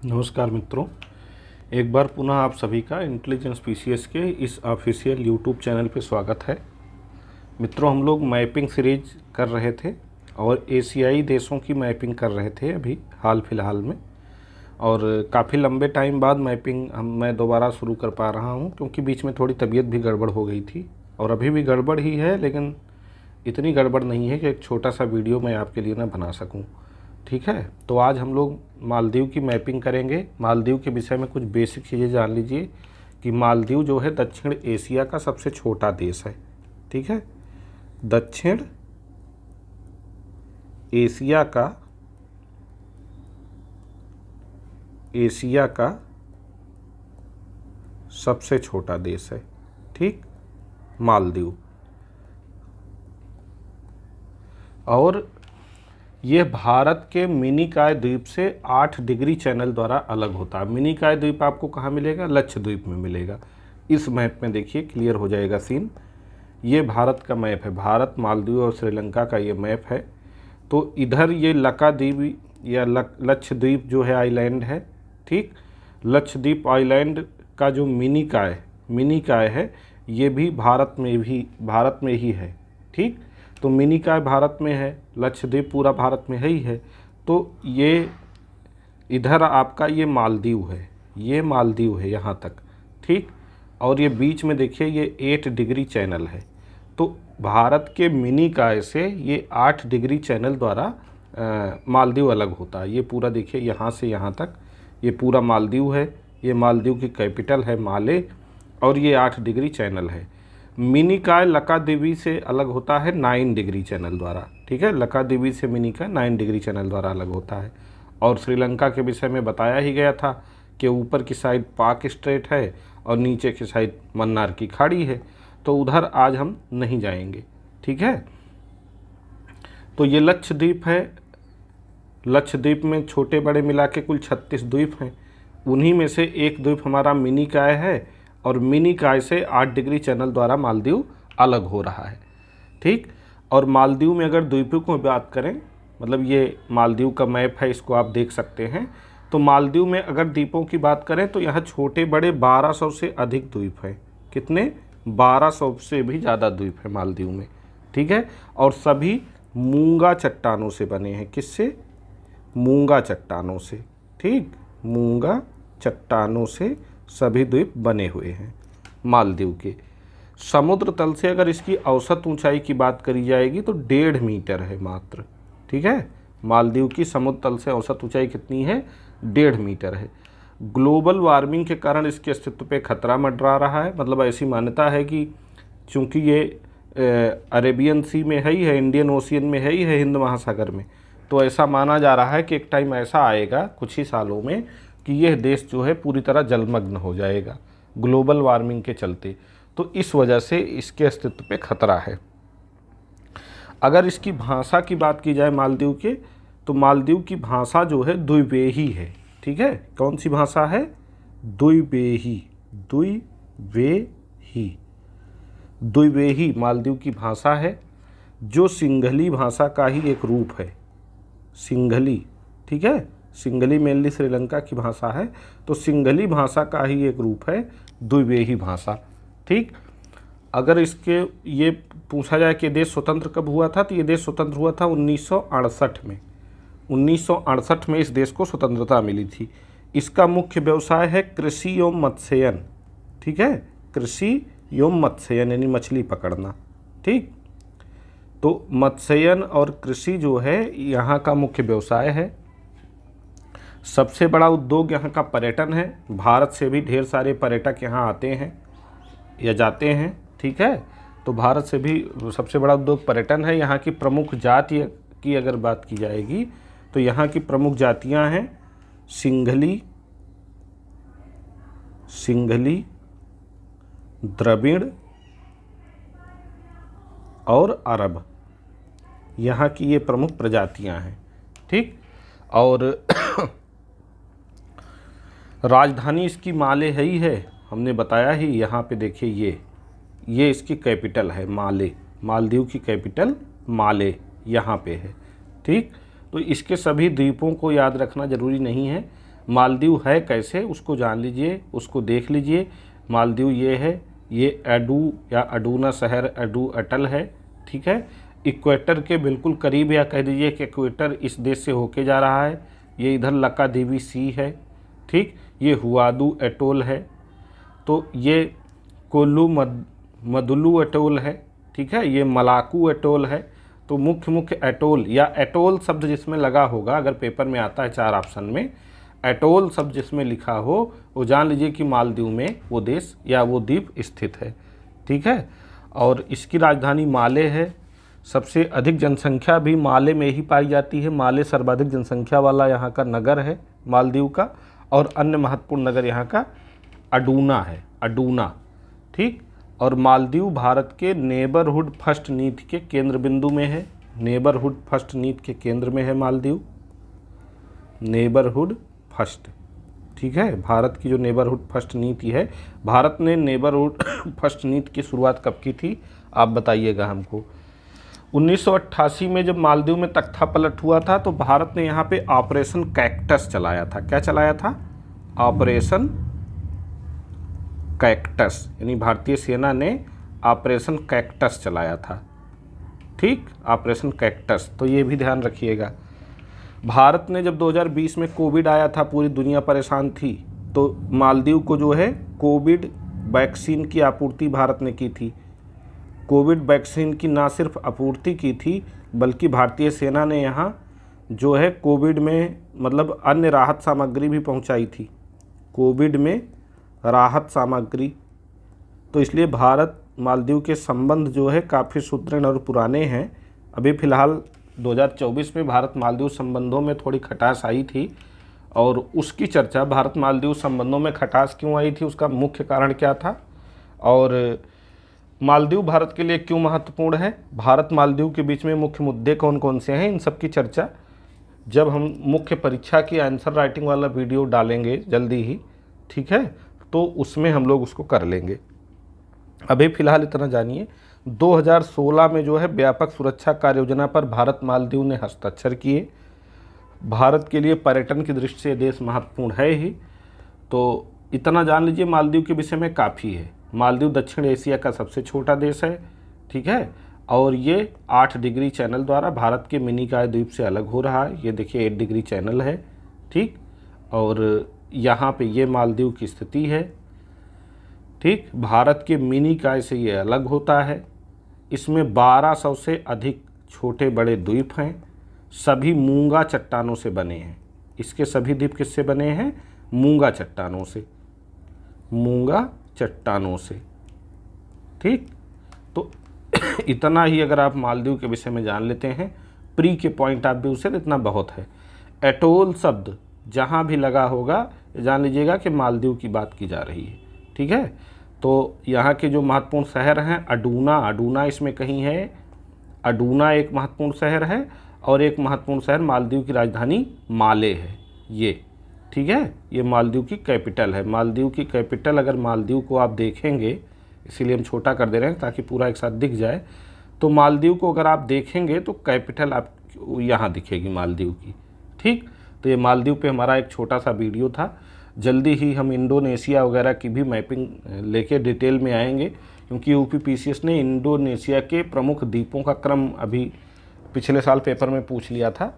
नमस्कार मित्रों, एक बार पुनः आप सभी का इंटेलिजेंस पीसीएस के इस ऑफिशियल यूट्यूब चैनल पे स्वागत है। मित्रों, हम लोग मैपिंग सीरीज कर रहे थे और एशियाई देशों की मैपिंग कर रहे थे अभी हाल फिलहाल में, और काफ़ी लंबे टाइम बाद मैपिंग मैं दोबारा शुरू कर पा रहा हूँ क्योंकि बीच में थोड़ी तबीयत भी गड़बड़ हो गई थी और अभी भी गड़बड़ ही है, लेकिन इतनी गड़बड़ नहीं है कि एक छोटा सा वीडियो मैं आपके लिए ना बना सकूँ। ठीक है, तो आज हम लोग मालदीव की मैपिंग करेंगे। मालदीव के विषय में कुछ बेसिक चीज़ें जान लीजिए कि मालदीव जो है दक्षिण एशिया का सबसे छोटा देश है। ठीक है, दक्षिण एशिया का सबसे छोटा देश है। ठीक, मालदीव। और ये भारत के मिनिकॉय द्वीप से 8 डिग्री चैनल द्वारा अलग होता है। मिनिकॉय द्वीप आपको कहाँ मिलेगा? लक्षद्वीप में मिलेगा। इस मैप में देखिए क्लियर हो जाएगा सीन। ये भारत का मैप है, भारत, मालदीव और श्रीलंका का ये मैप है। तो इधर ये लकाद्वीप या लक्षद्वीप जो है आइलैंड है। ठीक, लक्षद्वीप आइलैंड का जो मिनिकॉय है ये भी भारत में ही है। ठीक, तो मिनिकॉय भारत में है, लक्षद्वीप पूरा भारत में ही है। तो ये इधर आपका ये मालदीव है यहाँ तक। ठीक, और ये बीच में देखिए ये 8 डिग्री चैनल है। तो भारत के मिनिकॉय से ये 8 डिग्री चैनल द्वारा मालदीव अलग होता है। ये पूरा देखिए यहाँ से यहाँ तक ये पूरा मालदीव है। ये मालदीव की कैपिटल है माले, और ये 8 डिग्री चैनल है। मिनिकॉय लकाद्वीप से अलग होता है 9 डिग्री चैनल द्वारा। ठीक है, लकाद्वीप से मिनिकॉय 9 डिग्री चैनल द्वारा अलग होता है। और श्रीलंका के विषय में बताया ही गया था कि ऊपर की साइड पाक स्ट्रेट है और नीचे की साइड मन्नार की खाड़ी है। तो उधर आज हम नहीं जाएंगे। ठीक है, तो ये लक्षद्वीप है। लक्षद्वीप में छोटे बड़े मिला के कुल 36 द्वीप हैं। उन्हीं में से एक द्वीप हमारा मिनिकॉय है, और मिनिकॉय से 8 डिग्री चैनल द्वारा मालदीव अलग हो रहा है। ठीक, और मालदीव में अगर द्वीपों की बात करें, मतलब ये मालदीव का मैप है, इसको आप देख सकते हैं। तो मालदीव में अगर द्वीपों की बात करें तो यहाँ छोटे बड़े 1200 से अधिक द्वीप हैं। कितने? 1200 से भी ज़्यादा द्वीप है मालदीव में। ठीक है, और सभी मूंगा चट्टानों से बने हैं। किससे? मूंगा चट्टानों से। ठीक, मूंगा चट्टानों से सभी द्वीप बने हुए हैं मालदीव के। समुद्र तल से अगर इसकी औसत ऊंचाई की बात करी जाएगी तो 1.5 मीटर है मात्र। ठीक है, मालदीव की समुद्र तल से औसत ऊंचाई कितनी है? 1.5 मीटर है। ग्लोबल वार्मिंग के कारण इसके अस्तित्व पे खतरा मंडरा रहा है। मतलब ऐसी मान्यता है कि चूँकि ये अरेबियन सी में है ही है, इंडियन ओशियन में है ही है, हिंद महासागर में, तो ऐसा माना जा रहा है कि एक टाइम ऐसा आएगा कुछ ही सालों में कि यह देश जो है पूरी तरह जलमग्न हो जाएगा ग्लोबल वार्मिंग के चलते। तो इस वजह से इसके अस्तित्व पे खतरा है। अगर इसकी भाषा की बात की जाए मालदीव के, तो मालदीव की भाषा जो है द्विवेही है। ठीक है, कौन सी भाषा है? द्विवेही मालदीव की भाषा है, जो सिंघली भाषा का ही एक रूप है। सिंघली, ठीक है, सिंघली मेनली श्रीलंका की भाषा है, तो सिंघली भाषा का ही एक रूप है द्विवेही भाषा। ठीक, अगर इसके ये पूछा जाए कि देश स्वतंत्र कब हुआ था, तो ये देश स्वतंत्र हुआ था 1968 में। 1968 में इस देश को स्वतंत्रता मिली थी। इसका मुख्य व्यवसाय है कृषि एवं मत्स्ययन। ठीक है, कृषि एवं मत्स्ययन यानी मछली पकड़ना। ठीक, तो मत्स्ययन और कृषि जो है यहाँ का मुख्य व्यवसाय है। सबसे बड़ा उद्योग यहाँ का पर्यटन है। भारत से भी ढेर सारे पर्यटक यहाँ आते हैं या जाते हैं। ठीक है, तो भारत से भी सबसे बड़ा उद्योग पर्यटन है। यहाँ की प्रमुख जाति की अगर बात की जाएगी तो यहाँ की प्रमुख जातियाँ हैं सिंघली, द्रविड़ और अरब। यहाँ की ये प्रमुख प्रजातियाँ हैं। ठीक, और राजधानी इसकी माले है ही है, हमने बताया ही। यहाँ पे देखिए ये इसकी कैपिटल है माले। मालदीव की कैपिटल माले यहाँ पे है। ठीक, तो इसके सभी द्वीपों को याद रखना ज़रूरी नहीं है। मालदीव है कैसे उसको जान लीजिए, उसको देख लीजिए। मालदीव ये है, ये एडू या अडूना शहर, एडू अटल है, ठीक है। इक्वेटर के बिल्कुल करीब, या कह दीजिए कि इक्वेटर इस देश से होके जा रहा है। ये इधर लक्कादीवी सी है, ठीक। ये हुआदू एटोल है, तो ये कोल्लू मदुलू एटोल है, ठीक है। ये मलाकू एटोल है। तो मुख्य मुख्य एटोल या एटोल शब्द जिसमें लगा होगा, अगर पेपर में आता है 4 ऑप्शन में एटोल शब्द जिसमें लिखा हो, वो जान लीजिए कि मालदीव में वो देश या वो द्वीप स्थित है, ठीक है। और इसकी राजधानी माले है। सबसे अधिक जनसंख्या भी माले में ही पाई जाती है। माले सर्वाधिक जनसंख्या वाला यहाँ का नगर है मालदीव का। और अन्य महत्वपूर्ण नगर यहाँ का अडूना है, अडूना, ठीक। और मालदीव भारत के नेबरहुड फर्स्ट नीति के केंद्र बिंदु में है। नेबरहुड फर्स्ट नीति के केंद्र में है मालदीव, नेबरहुड फर्स्ट, ठीक है। भारत की जो नेबरहुड फर्स्ट नीति है, भारत ने नेबरहुड फर्स्ट नीति की शुरुआत कब की थी आप बताइएगा हमको। 1988 में जब मालदीव में तख्ता पलट हुआ था तो भारत ने यहाँ पे ऑपरेशन कैक्टस चलाया था। क्या चलाया था? ऑपरेशन कैक्टस, यानी भारतीय सेना ने ऑपरेशन कैक्टस चलाया था, ठीक, ऑपरेशन कैक्टस। तो ये भी ध्यान रखिएगा। भारत ने जब 2020 में कोविड आया था, पूरी दुनिया परेशान थी, तो मालदीव को जो है कोविड वैक्सीन की आपूर्ति भारत ने की थी। कोविड वैक्सीन की ना सिर्फ आपूर्ति की थी, बल्कि भारतीय सेना ने यहाँ जो है कोविड में मतलब अन्य राहत सामग्री भी पहुँचाई थी, कोविड में राहत सामग्री। तो इसलिए भारत मालदीव के संबंध जो है काफ़ी सुदृढ़ और पुराने हैं। अभी फ़िलहाल 2024 में भारत मालदीव संबंधों में थोड़ी खटास आई थी, और उसकी चर्चा भारत मालदीव संबंधों में खटास क्यों आई थी, उसका मुख्य कारण क्या था, और मालदीव भारत के लिए क्यों महत्वपूर्ण है, भारत मालदीव के बीच में मुख्य मुद्दे कौन कौन से हैं, इन सब की चर्चा जब हम मुख्य परीक्षा की आंसर राइटिंग वाला वीडियो डालेंगे जल्दी ही, ठीक है, तो उसमें हम लोग उसको कर लेंगे। अभी फ़िलहाल इतना जानिए, 2016 में जो है व्यापक सुरक्षा कार्य योजना पर भारत मालदीव ने हस्ताक्षर किए। भारत के लिए पर्यटन की दृष्टि से देश महत्वपूर्ण है ही। तो इतना जान लीजिए मालदीव के विषय में काफ़ी है। मालदीव दक्षिण एशिया का सबसे छोटा देश है, ठीक है, और ये 8 डिग्री चैनल द्वारा भारत के मिनिकॉय द्वीप से अलग हो रहा है। ये देखिए 8 डिग्री चैनल है, ठीक, और यहाँ पे ये मालदीव की स्थिति है, ठीक। भारत के मिनिकॉय से ये अलग होता है। इसमें 1200 से अधिक छोटे बड़े द्वीप हैं, सभी मूंगा चट्टानों से बने हैं। इसके सभी द्वीप किससे बने हैं? मूंगा चट्टानों से, मूंगा चट्टानों से, ठीक। तो इतना ही अगर आप मालदीव के विषय में जान लेते हैं प्री के पॉइंट ऑफ व्यू से, तो इतना बहुत है। एटोल शब्द जहाँ भी लगा होगा जान लीजिएगा कि मालदीव की बात की जा रही है, ठीक है। तो यहाँ के जो महत्वपूर्ण शहर हैं, अडूना, अडूना इसमें कहीं है, अडूना एक महत्वपूर्ण शहर है, और एक महत्वपूर्ण शहर मालदीव की राजधानी माले है, ये, ठीक है। ये मालदीव की कैपिटल है। मालदीव की कैपिटल, अगर मालदीव को आप देखेंगे, इसीलिए हम छोटा कर दे रहे हैं ताकि पूरा एक साथ दिख जाए, तो मालदीव को अगर आप देखेंगे तो कैपिटल आप यहाँ दिखेगी मालदीव की, ठीक। तो ये मालदीव पे हमारा एक छोटा सा वीडियो था। जल्दी ही हम इंडोनेशिया वगैरह की भी मैपिंग लेके डिटेल में आएंगे, क्योंकि यूपीपीसीएस ने इंडोनेशिया के प्रमुख द्वीपों का क्रम अभी पिछले साल पेपर में पूछ लिया था।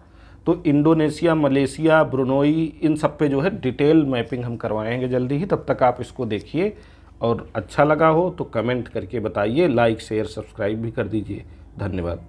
तो इंडोनेशिया, मलेशिया, ब्रुनोई, इन सब पे जो है डिटेल मैपिंग हम करवाएंगे जल्दी ही। तब तक आप इसको देखिए, और अच्छा लगा हो तो कमेंट करके बताइए, लाइक शेयर सब्सक्राइब भी कर दीजिए। धन्यवाद।